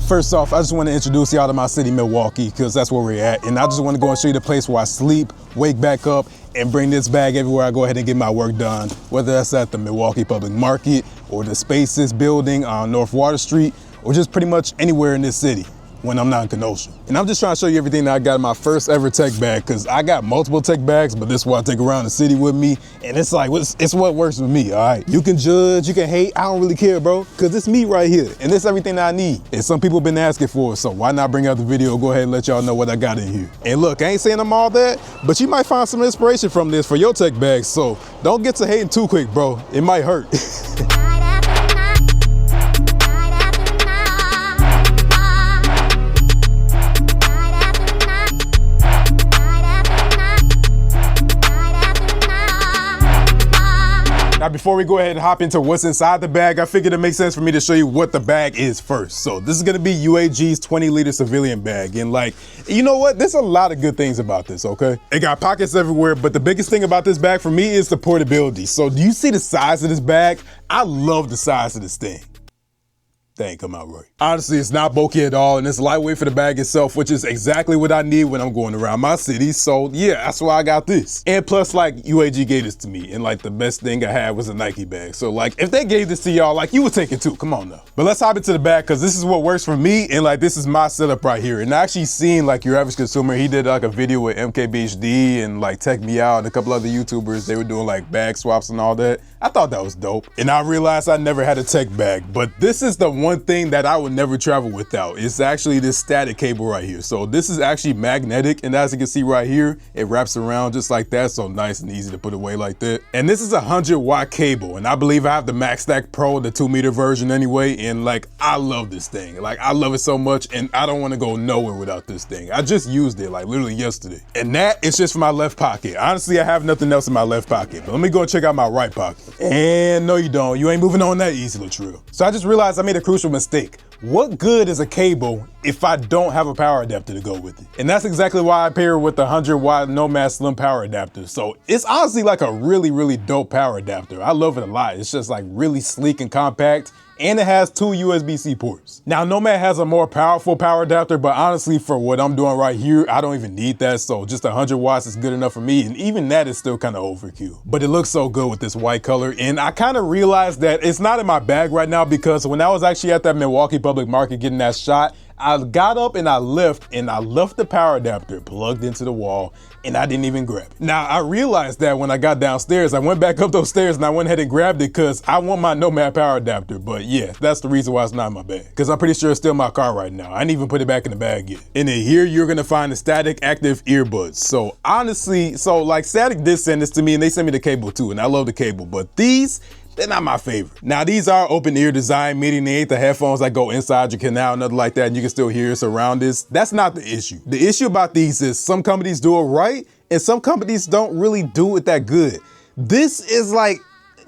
First off, I just want to introduce y'all to my city, Milwaukee, because that's where we're at. And I just want to go and show you the place where I sleep, wake back up, and bring this bag everywhere I go ahead and get my work done, whether that's at the Milwaukee Public Market or the Spaces building on North Water Street, or just pretty much anywhere in this city when I'm not in Kenosha. And I'm just trying to show you everything that I got in my first ever tech bag, because I got multiple tech bags, but this is what I take around the city with me. And it's like, it's what works with me, all right? You can judge, you can hate, I don't really care, bro, because it's me right here, and it's everything that I need. And some people been asking for it, so why not bring out the video, go ahead and let y'all know what I got in here. And look, I ain't saying I'm all that, but you might find some inspiration from this for your tech bags, so don't get to hating too quick, bro. It might hurt. Now, before we go ahead and hop into what's inside the bag, I figured it makes sense for me to show you what the bag is first. So this is gonna be UAG's 20-liter civilian bag. And like, you know what? There's a lot of good things about this, okay? It got pockets everywhere, but the biggest thing about this bag for me is the portability. So do you see the size of this bag? I love the size of this thing. They ain't come out right. Honestly, it's not bulky at all, and it's lightweight for the bag itself, which is exactly what I need when I'm going around my city. So yeah, that's why I got this. And plus, like, UAG gave this to me, and like the best thing I had was a Nike bag. So like, if they gave this to y'all, like, you would take it too. Come on now. But let's hop into the bag, because this is what works for me, and like, this is my setup right here. And I actually seen like Your Average Consumer, he did like a video with MKBHD and like Tech Me Out and a couple other YouTubers. They were doing like bag swaps and all that. I thought that was dope. And I realized I never had a tech bag, but this is the one thing that I would never travel without. It's actually this static cable right here. So this is actually magnetic, and as you can see right here, it wraps around just like that, so nice and easy to put away like that. And this is a 100-watt cable, and I believe I have the Max Stack Pro, the 2-meter version anyway, and like, I love this thing. Like, I love it so much, and I don't want to go nowhere without this thing. I just used it like literally yesterday. And that is just for my left pocket. Honestly, I have nothing else in my left pocket, but let me go and check out my right pocket. And no, you don't. You ain't moving on that easy, Latrell. So I just realized I made a crucial mistake. What good is a cable if I don't have a power adapter to go with it? And that's exactly why I pair it with the 100-watt Nomad Slim power adapter. So it's honestly like a really, really dope power adapter. I love it a lot. It's just like really sleek and compact, and it has 2 USB-C ports. Now, Nomad has a more powerful power adapter, but honestly, for what I'm doing right here, I don't even need that. So just 100 watts is good enough for me. And even that is still kind of overkill. But it looks so good with this white color. And I kind of realized that it's not in my bag right now, because when I was actually at that Milwaukee Public Market getting that shot, I got up and I left the power adapter plugged into the wall, and I didn't even grab it. Now, I realized that when I got downstairs, I went back up those stairs and I went ahead and grabbed it because I want my Nomad power adapter. But yeah, that's the reason why it's not in my bag, because I'm pretty sure it's still in my car right now. I didn't even put it back in the bag yet. And then here you're gonna find the static active earbuds. So honestly, like Static did send this to me, and they sent me the cable too, and I love the cable, but they're not my favorite. Now, these are open ear design, meaning they ain't the headphones that go inside your canal, nothing like that, and you can still hear us around this. That's not the issue. The issue about these is some companies do it right, and some companies don't really do it that good. This is like,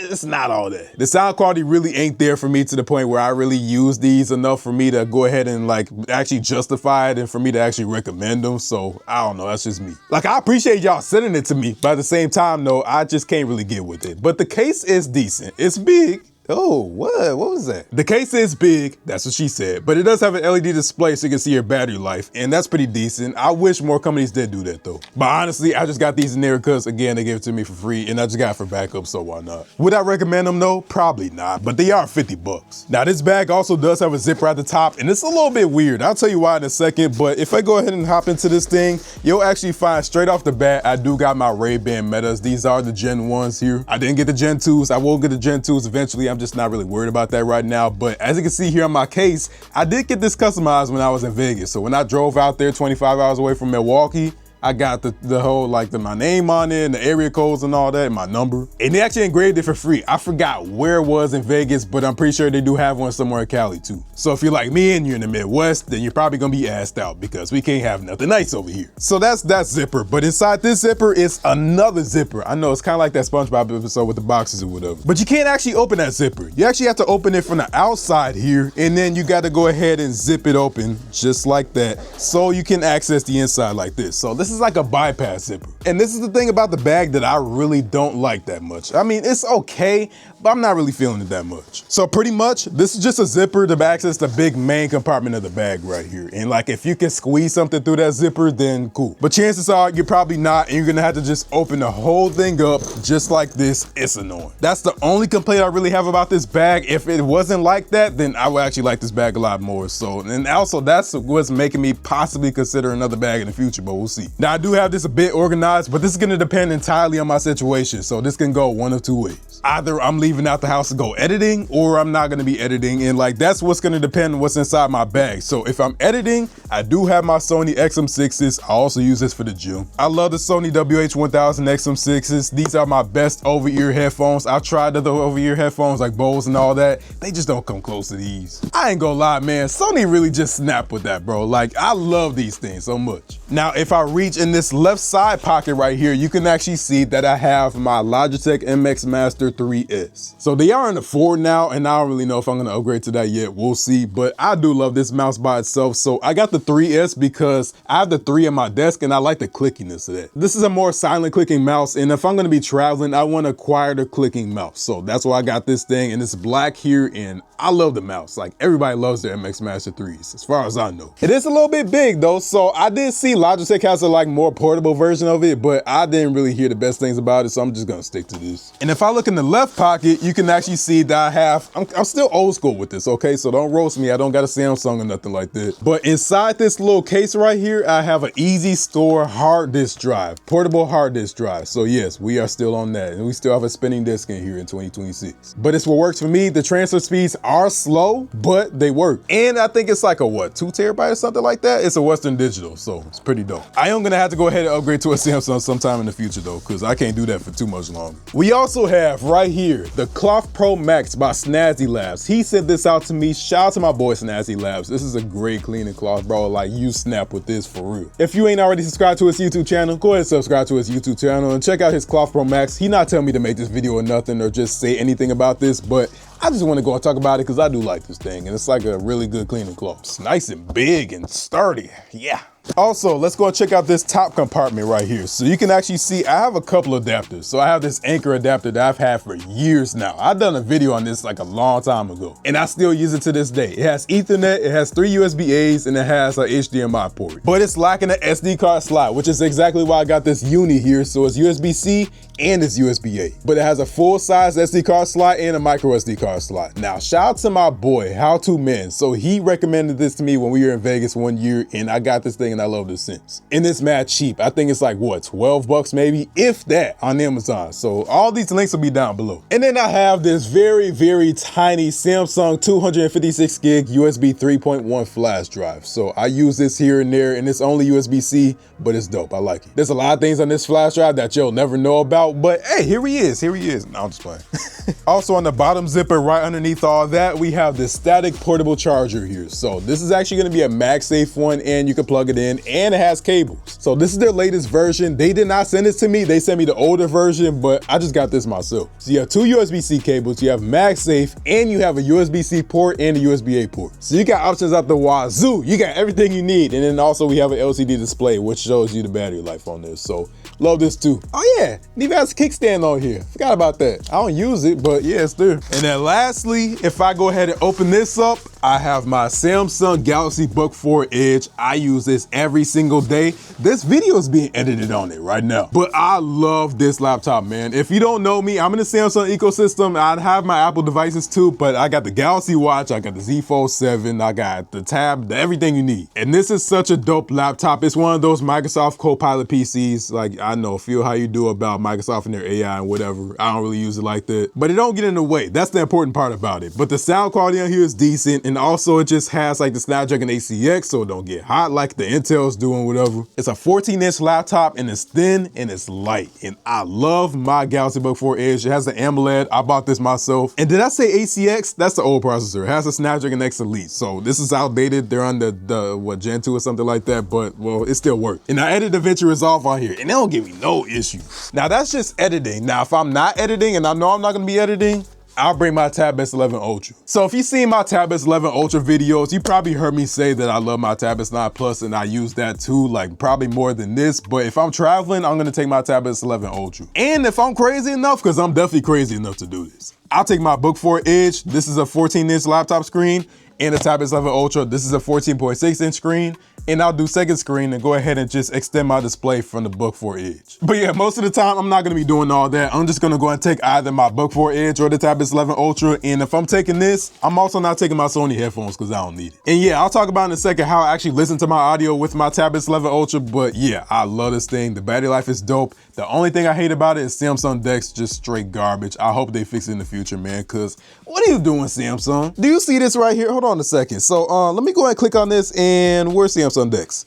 it's not all that. The sound quality really ain't there for me to the point where I really use these enough for me to go ahead and like actually justify it and for me to actually recommend them. So I don't know, that's just me. Like, I appreciate y'all sending it to me, but at the same time though, I just can't really get with it. But the case is decent. It's big. Oh, what was that? The case is big, that's what she said, but it does have an LED display so you can see your battery life, and that's pretty decent. I wish more companies did do that though. But honestly, I just got these in there because, again, they gave it to me for free, and I just got it for backup, so why not? Would I recommend them though? Probably not, but they are 50 bucks. Now, this bag also does have a zipper at the top, and it's a little bit weird. I'll tell you why in a second, but if I go ahead and hop into this thing, you'll actually find straight off the bat, I do got my Ray-Ban Metas. These are the Gen 1s here. I didn't get the Gen 2s. I will get the Gen 2s eventually. I'm just not really worried about that right now. But as you can see here on my case, I did get this customized when I was in Vegas. So when I drove out there 25 hours away from Milwaukee, I got the whole, like, my name on it and the area codes and all that, and my number. And they actually engraved it for free. I forgot where it was in Vegas, but I'm pretty sure they do have one somewhere in Cali too. So if you're like me and you're in the Midwest, then you're probably gonna be asked out because we can't have nothing nice over here. So that's that zipper, but inside this zipper is another zipper. I know it's kind of like that SpongeBob episode with the boxes or whatever, but you can't actually open that zipper. You actually have to open it from the outside here, and then you got to go ahead and zip it open just like that so you can access the inside like this. So this this is like a bypass zipper. And this is the thing about the bag that I really don't like that much. I mean, it's okay, but I'm not really feeling it that much. So pretty much, this is just a zipper to access the big main compartment of the bag right here. And like, if you can squeeze something through that zipper, then cool. But chances are you're probably not, and you're gonna have to just open the whole thing up just like this. It's annoying. That's the only complaint I really have about this bag. If it wasn't like that, then I would actually like this bag a lot more. So, and also that's what's making me possibly consider another bag in the future, but we'll see. Now I do have this a bit organized, but this is gonna depend entirely on my situation. So this can go one of two ways. Either I'm leaving out the house to go editing, or I'm not gonna be editing, and like that's what's gonna depend on what's inside my bag. So if I'm editing, I do have my Sony XM6s. I also use this for the gym. I love the Sony WH-1000 XM6s. These are my best over-ear headphones. I've tried other over-ear headphones like Bose and all that. They just don't come close to these. I ain't gonna lie, man. Sony really just snapped with that, bro. Like, I love these things so much. Now, if I reach in this left side pocket right here, you can actually see that I have my Logitech MX Master 3S. So they are in the 4 now, and I don't really know if I'm gonna upgrade to that yet. We'll see, but I do love this mouse by itself. So I got the 3S because I have the 3 on my desk, and I like the clickiness of that. This is a more silent clicking mouse, and if I'm gonna be traveling, I want a quieter clicking mouse. So that's why I got this thing, and it's black here, and I love the mouse. Like, everybody loves their MX Master 3s, as far as I know. It is a little bit big though, so I did see Logitech has a like more portable version of it, but I didn't really hear the best things about it, so I'm just gonna stick to this. And if I look in the left pocket, you can actually see that I'm still old school with this, okay? So don't roast me, I don't got a Samsung or nothing like that. But inside this little case right here, I have an Easy Store hard disk drive, portable hard disk drive. So yes, we are still on that, and we still have a spinning disk in here in 2026. But it's what works for me. The transfer speeds are slow, but they work. And I think it's like a what, 2 terabyte or something like that? It's a Western Digital, so it's pretty dope. I am gonna have to go ahead and upgrade to a Samsung sometime in the future though, because I can't do that for too much longer. We also have right here, the Cloth Pro Max by Snazzy Labs. He sent this out to me. Shout out to my boy Snazzy Labs. This is a great cleaning cloth, bro. Like, you snap with this for real. If you ain't already subscribed to his YouTube channel, go ahead and subscribe to his YouTube channel and check out his Cloth Pro Max. He not telling me to make this video or nothing or just say anything about this, but I just want to go and talk about it because I do like this thing, and it's like a really good cleaning cloth. It's nice and big and sturdy, yeah. Also, let's go and check out this top compartment right here. So you can actually see I have a couple adapters. So I have this Anchor adapter that I've had for years now. I've done a video on this like a long time ago, and I still use it to this day. It has Ethernet, it has 3 USB-A's, and it has an HDMI port. But it's lacking an SD card slot, which is exactly why I got this Uni here. So it's USB-C and it's USB-A. But it has a full-size SD card slot and a micro SD card slot. Now, shout out to my boy, How To Men. So he recommended this to me when we were in Vegas one year, and I got this thing and I love this since. And it's mad cheap. I think it's like, what, 12 bucks maybe, if that, on Amazon. So all these links will be down below. And then I have this very, very tiny Samsung 256 gig USB 3.1 flash drive. So I use this here and there, and it's only USB-C, but it's dope. I like it. There's a lot of things on this flash drive that you'll never know about, but hey, here he is. No, I'm just playing. Also on the bottom zipper, right underneath all that, we have this static portable charger here. So this is actually gonna be a MagSafe one, and you can plug it in, and it has cables. So this is their latest version. They did not send it to me. They sent me the older version, but I just got this myself. So you have 2 USB-C cables, you have MagSafe, and you have a USB-C port and a USB-A port. So you got options out the wazoo. You got everything you need. And then also we have an LCD display, which shows you the battery life on this. So love this too. Oh yeah, it even has a kickstand on here. Forgot about that. I don't use it, but yeah, it's there. And then lastly, if I go ahead and open this up, I have my Samsung Galaxy Book5 Edge. I use this every single day. This video is being edited on it right now. But I love this laptop, man. If you don't know me, I'm in the Samsung ecosystem. I have my Apple devices too, but I got the Galaxy Watch, I got the Z Fold 7, I got the Tab, everything you need. And this is such a dope laptop. It's one of those Microsoft Copilot PCs. Like, I know, feel how you do about Microsoft and their AI and whatever. I don't really use it like that, but it don't get in the way. That's the important part about it. But the sound quality on here is decent. And also it just has like the Snapdragon 8CX, so it don't get hot like the Intel's doing, whatever. It's a 14-inch laptop, and it's thin and it's light. And I love my Galaxy Book5 Edge. It has the AMOLED. I bought this myself. And did I say 8CX? That's the old processor. It has a Snapdragon X Elite. So this is outdated. They're on the what, Gen 2 or something like that, but well, it still worked. And I edited DaVinci Resolve on here, and they don't give me no issues. Now that's just editing. Now, if I'm not editing, and I know I'm not gonna be editing, I'll bring my Tab S11 Ultra. So if you've seen my Tab S11 Ultra videos, you probably heard me say that I love my Tab S9 Plus and I use that too, like probably more than this. But if I'm traveling, I'm gonna take my Tab S11 Ultra. And if I'm crazy enough, because I'm definitely crazy enough to do this, I'll take my Book5 Edge. This is a 14-inch laptop screen, and the Tab S11 Ultra. This is a 14.6-inch screen. And I'll do second screen and go ahead and just extend my display from the Book5 Edge. But yeah, most of the time, I'm not gonna be doing all that. I'm just gonna go and take either my Book5 Edge or the Tab S11 Ultra. And if I'm taking this, I'm also not taking my Sony headphones because I don't need it. And yeah, I'll talk about in a second how I actually listen to my audio with my Tab S11 Ultra. But yeah, I love this thing. The battery life is dope. The only thing I hate about it is Samsung DeX, just straight garbage. I hope they fix it in the future, man, because what are you doing, Samsung? Do you see this right here? Hold on a second. So let me go ahead and click on this, and where's Samsung DeX?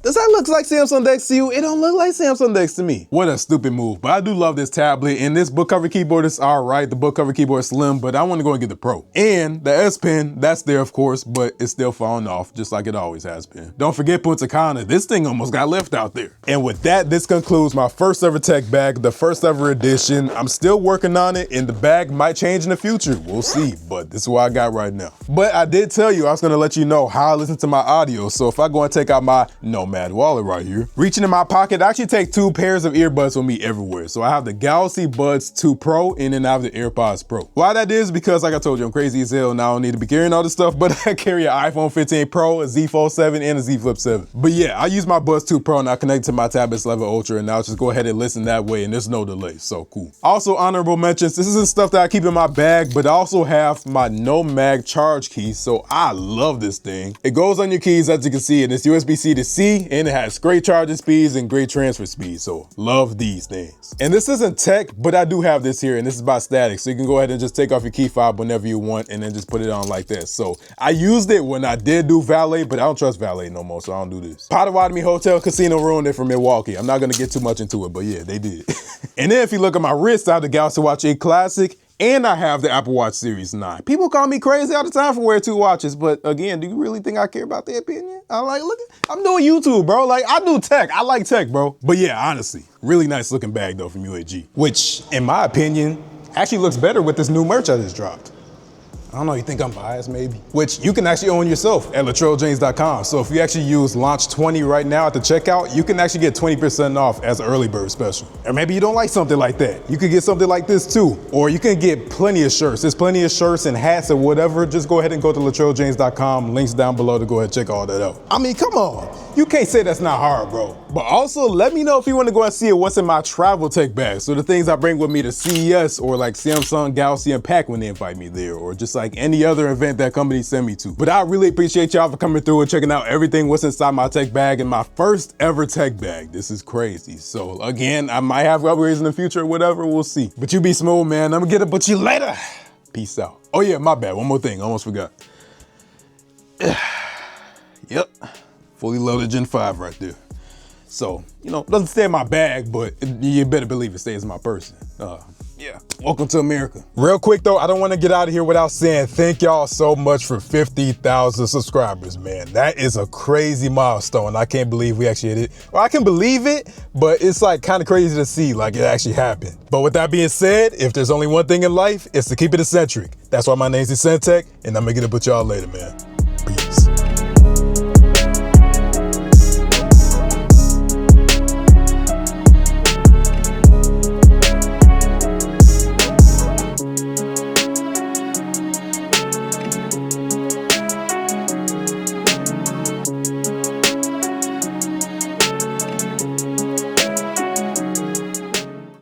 Does that look like Samsung DeX to you? It don't look like Samsung DeX to me. What a stupid move, but I do love this tablet, and this book cover keyboard is all right. The book cover keyboard is slim, but I want to go and get the Pro. And the S Pen, that's there of course, but it's still falling off just like it always has been. Don't forget Punta Cana, this thing almost got left out there. And with that, this concludes my first ever tech bag, the first ever edition. I'm still working on it, and the bag might change in the future. We'll see, but this is what I got right now. But I did tell you I was gonna let you know how I listen to my audio, so if I go and take out my Nomad wallet right here, reaching in my pocket, I actually take 2 pairs of earbuds with me everywhere. So I have the Galaxy Buds 2 Pro, and then I have the AirPods Pro. Why that is because, like I told you, I'm crazy as hell and I don't need to be carrying all this stuff, but I carry an iPhone 15 Pro, a Z Fold 7, and a Z Flip 7. But yeah, I use my Buds 2 Pro and I connect to my Tab S11 Ultra, and I'll just go ahead and listen that way, and there's no delay, so cool. Also, honorable mentions, this isn't stuff that I keep in my bag, but I also have my Nomad charge key, so I love this thing. It goes on your keys, as you can see, and it's USB-C to C, and it has great charging speeds and great transfer speeds, so love these things. And this isn't tech, but I do have this here, and this is by static, so you can go ahead and just take off your key fob whenever you want and then just put it on like that. So I used it when I did do valet, but I don't trust valet no more, so I don't do this. Potawatomi Hotel Casino ruined it for Milwaukee. I'm not gonna get too much into it, but yeah, they did. And then if you look at my wrist, I have the Galaxy Watch 8 Classic, and I have the Apple Watch Series 9. People call me crazy all the time for wearing 2 watches, but again, do you really think I care about their opinion? I'm doing YouTube, bro. Like, I do tech. I like tech, bro. But yeah, honestly, really nice looking bag though from UAG, which in my opinion, actually looks better with this new merch I just dropped. I don't know, you think I'm biased maybe? Which you can actually own yourself at latrelljennings.com. So if you actually use launch 20 right now at the checkout, you can actually get 20% off as an early bird special. Or maybe you don't like something like that. You could get something like this too. Or you can get plenty of shirts. There's plenty of shirts and hats or whatever. Just go ahead and go to latrelljennings.com. Links down below to go ahead and check all that out. I mean, come on. You can't say that's not hard, bro. But also, let me know if you want to go and see what's in my travel tech bag. So the things I bring with me to CES or like Samsung, Galaxy, and Pack when they invite me there, or just like any other event that companies send me to. But I really appreciate y'all for coming through and checking out everything what's inside my tech bag and my first ever tech bag. This is crazy. So again, I might have upgrades in the future or whatever, we'll see. But you be smooth, man. I'm gonna get it, but you later. Peace out. Oh yeah, my bad. One more thing, almost forgot. Yep. Fully loaded Gen 5 right there. So, you know, doesn't stay in my bag, but you better believe it stays in my person. Yeah, welcome to America. Real quick though, I don't want to get out of here without saying thank y'all so much for 50,000 subscribers, man. That is a crazy milestone. I can't believe we actually hit it. Well, I can believe it, but it's like kind of crazy to see like it actually happened. But with that being said, if there's only one thing in life, it's to keep it eccentric. That's why my name's Eccentric, and I'm gonna get up with y'all later, man.